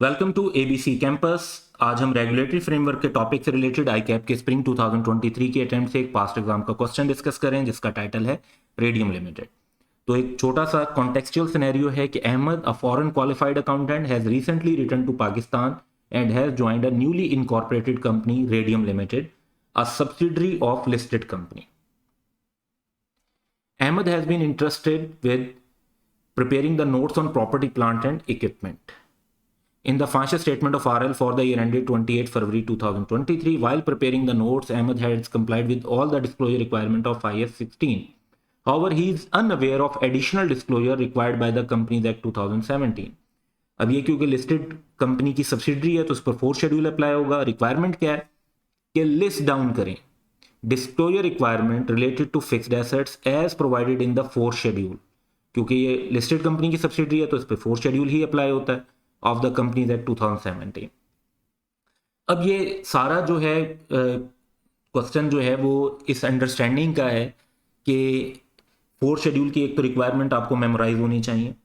Welcome to ABC campus. आज हम regulatory framework के टॉपिक से रिलेटेड आईकैप के स्प्रिंग 2023 के अटेम्प्ट से एक पास्ट एग्जाम का क्वेश्चन डिस्कस करें जिसका टाइटल है रेडियम लिमिटेड। तो एक छोटा सा कॉन्टेक्सचुअल सिनेरियो है कि Ahmed, a foreign qualified accountant, has recently return to Pakistan and has joined a newly incorporated company radium limited, a subsidiary of listed company. Ahmed has been interested with preparing the notes on property, plant and equipment. In the financial statement of RL for the year ended 28 February 2023, while preparing the notes, Ahmed has complied with all the disclosure requirement of IS 16. However, he is unaware of additional disclosure required by the Companies Act 2017. अब ये क्योंकि listed company की subsidiary है तो उस पर fourth schedule apply होगा। Requirement क्या है कि लिस्ट डाउन करें disclosure requirement related to fixed assets as provided in the fourth schedule. क्योंकि ये लिस्टेड कंपनी की सब्सिडरी है तो इस पर फोर्थ शेड्यूल ही अप्लाई होता है ऑफ द कंपनीज एक्ट 2017। अब ये सारा जो है क्वेश्चन जो है वो इस अंडरस्टैंडिंग का है कि फोर्थ शेड्यूल की एक तो रिक्वायरमेंट आपको मेमोराइज होनी चाहिए,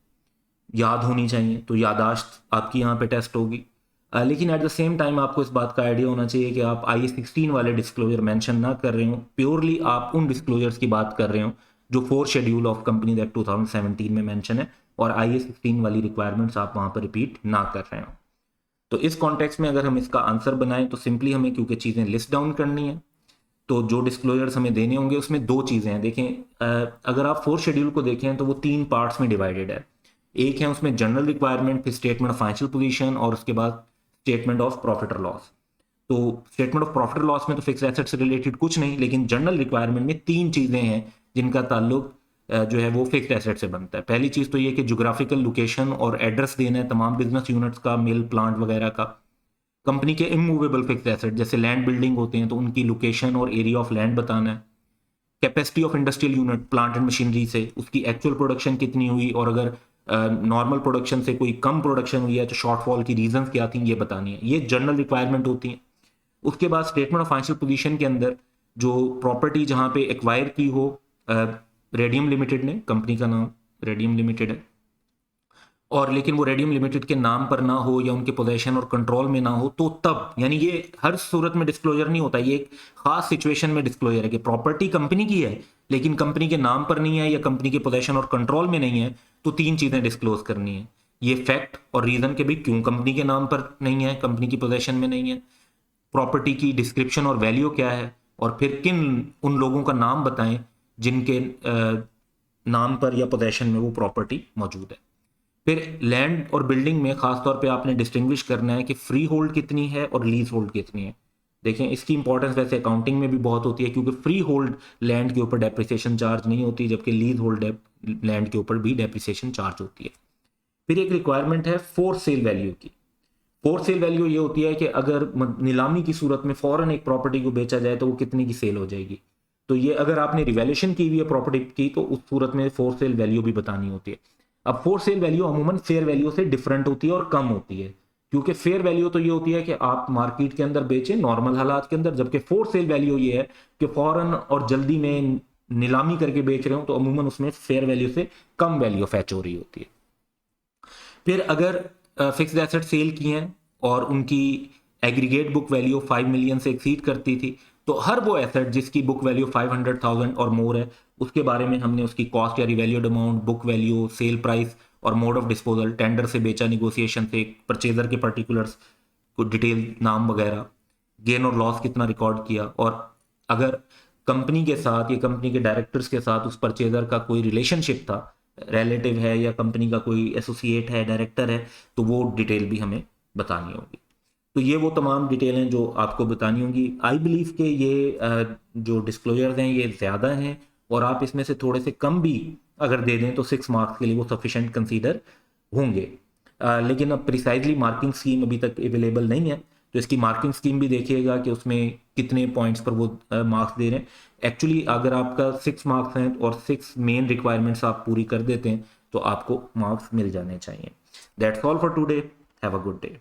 याद होनी चाहिए, तो यादाश्त आपकी यहाँ पे टेस्ट होगी। लेकिन एट द सेम टाइम आपको इस बात का आइडिया होना चाहिए कि आप IS 16 वाले डिस्क्लोजर मेंशन ना कर रहे हो, प्योरली आप उन डिस्क्लोजर्स की बात कर रहे हो जो fourth schedule of companies act 2017 में मेंशन है और IS 16 वाली रिक्वायरमेंट्स आप वहां पर रिपीट ना कर रहे हो। तो इस कॉन्टेक्स्ट में अगर हम इसका आंसर बनाएं तो सिंपली हमें क्योंकि चीज़ें लिस्ट डाउन करनी है तो जो डिस्क्लोजर्स हमें देने होंगे उसमें दो चीज़ें हैं। देखें, अगर आप फोर्थ शेड्यूल को देखें तो वो 3 पार्ट्स में डिवाइडेड है। एक है उसमें जनरल रिक्वायरमेंट, फिर स्टेटमेंट ऑफ फाइनेंशियल पोजीशन और उसके बाद स्टेटमेंट ऑफ प्रॉफिट और लॉस। तो स्टेटमेंट ऑफ प्रॉफिट और लॉस में तो फिक्स एसेट से रिलेटेड कुछ नहीं, लेकिन जनरल रिक्वायरमेंट में 3 चीज़ें हैं जिनका ताल्लुक जो है वो फिक्स्ड एसेट से बनता है। पहली चीज़ तो ये कि ज्योग्राफिकल लोकेशन और एड्रेस देना है तमाम बिजनेस यूनिट्स का, मिल, प्लांट वगैरह का। कंपनी के इमूवेबल फिक्स्ड एसेट जैसे लैंड, बिल्डिंग होते हैं तो उनकी लोकेशन और एरिया ऑफ लैंड बताना है। Capacity of industrial unit, plant and machinery से उसकी एक्चुअल प्रोडक्शन कितनी हुई और अगर नॉर्मल प्रोडक्शन से कोई कम प्रोडक्शन हुई है तो शॉर्टफॉल की रीजंस क्या थी ये बतानी है। ये जनरल रिक्वायरमेंट होती है। उसके बाद स्टेटमेंट ऑफ फाइनेंशियल पोजीशन के अंदर जो प्रॉपर्टी जहां पे एक्वायर की हो रेडियम लिमिटेड ने, कंपनी का नाम रेडियम लिमिटेड है, और लेकिन वो रेडियम लिमिटेड के नाम पर ना हो या उनके पोजेशन और कंट्रोल में ना हो तो तब, यानी ये हर सूरत में डिस्क्लोजर नहीं होता, ये एक खास सिचुएशन में डिस्क्लोजर है कि प्रॉपर्टी कंपनी की है लेकिन कंपनी के नाम पर नहीं है या कंपनी के पोजेशन और कंट्रोल में नहीं है, तो 3 चीजें डिस्क्लोज करनी है। ये फैक्ट और रीजन के भी क्यों कंपनी के नाम पर नहीं है, कंपनी की पोजेशन में नहीं है, प्रॉपर्टी की डिस्क्रिप्शन और वैल्यू क्या है, और फिर किन उन लोगों का नाम बताएं जिनके नाम पर या पोजेशन में वो प्रॉपर्टी मौजूद है। फिर लैंड और बिल्डिंग में खासतौर पे आपने डिस्टिंग्विश करना है कि फ्री होल्ड कितनी है और लीज होल्ड कितनी है। देखें, इसकी इंपॉर्टेंस वैसे अकाउंटिंग में भी बहुत होती है क्योंकि फ्री होल्ड लैंड के ऊपर डेप्रिसिएशन चार्ज नहीं होती जबकि लीज होल्ड लैंड के ऊपर भी डेप्रिसिएशन चार्ज होती है। फिर एक रिक्वायरमेंट है फोर्थ सेल वैल्यू की। फोर्थ सेल वैल्यू ये होती है कि अगर नीलामी की सूरत में फौरन एक प्रॉपर्टी को बेचा जाए तो वो कितने की सेल हो जाएगी। तो ये अगर आपने रिवैल्यूएशन की हुई है प्रॉपर्टी की तो उस सूरत में फोर्थ सेल वैल्यू भी बतानी होती है। अब फोर्थ सेल वैल्यू अमूमन फेयर वैल्यू से डिफरेंट होती है और कम होती है, क्योंकि फेयर वैल्यू तो ये होती है कि आप मार्केट के अंदर बेचें नॉर्मल हालात के अंदर, जबकि फोर्थ सेल वैल्यू ये है कि फौरन और जल्दी में नीलामी करके बेच रहे हो तो अमूमन उसमें फेयर वैल्यू से कम वैल्यू फैच हो रही होती है। फिर अगर फिक्स्ड एसेट सेल की हैं और उनकी एग्रीगेट बुक वैल्यू 5 मिलियन से एक्सीड करती थी तो हर वो एसेट जिसकी बुक वैल्यू 500,000 और मोर है उसके बारे में हमने उसकी कॉस्ट या revalued amount, book value, sale price और मोड ऑफ डिस्पोजल, टेंडर से बेचा, निगोशिएशन से, परचेजर के पर्टिकुलर्स को डिटेल नाम वगैरह, गेन और लॉस कितना रिकॉर्ड किया, और अगर कंपनी के साथ या कंपनी के डायरेक्टर्स के साथ उस परचेजर का कोई रिलेशनशिप था, रिलेटिव है या कंपनी का कोई एसोसिएट है, डायरेक्टर है, तो वो डिटेल भी हमें बतानी होगी। तो ये वो तमाम डिटेल हैं जो आपको बतानी होंगी। आई बिलीव के ये जो डिस्क्लोजर्स हैं ये ज़्यादा हैं और आप इसमें से थोड़े से कम भी अगर दे दें तो 6 मार्क्स के लिए वो सफिशेंट कंसीडर होंगे। लेकिन अब प्रिसाइजली मार्किंग स्कीम अभी तक अवेलेबल नहीं है, तो इसकी मार्किंग स्कीम भी देखिएगा कि उसमें कितने पॉइंट्स पर वो मार्क्स दे रहे हैं। एक्चुअली अगर आपका 6 मार्क्स हैं और 6 मेन रिक्वायरमेंट्स आप पूरी कर देते हैं तो आपको मार्क्स मिल जाने चाहिए। That's all for today. Have a good day.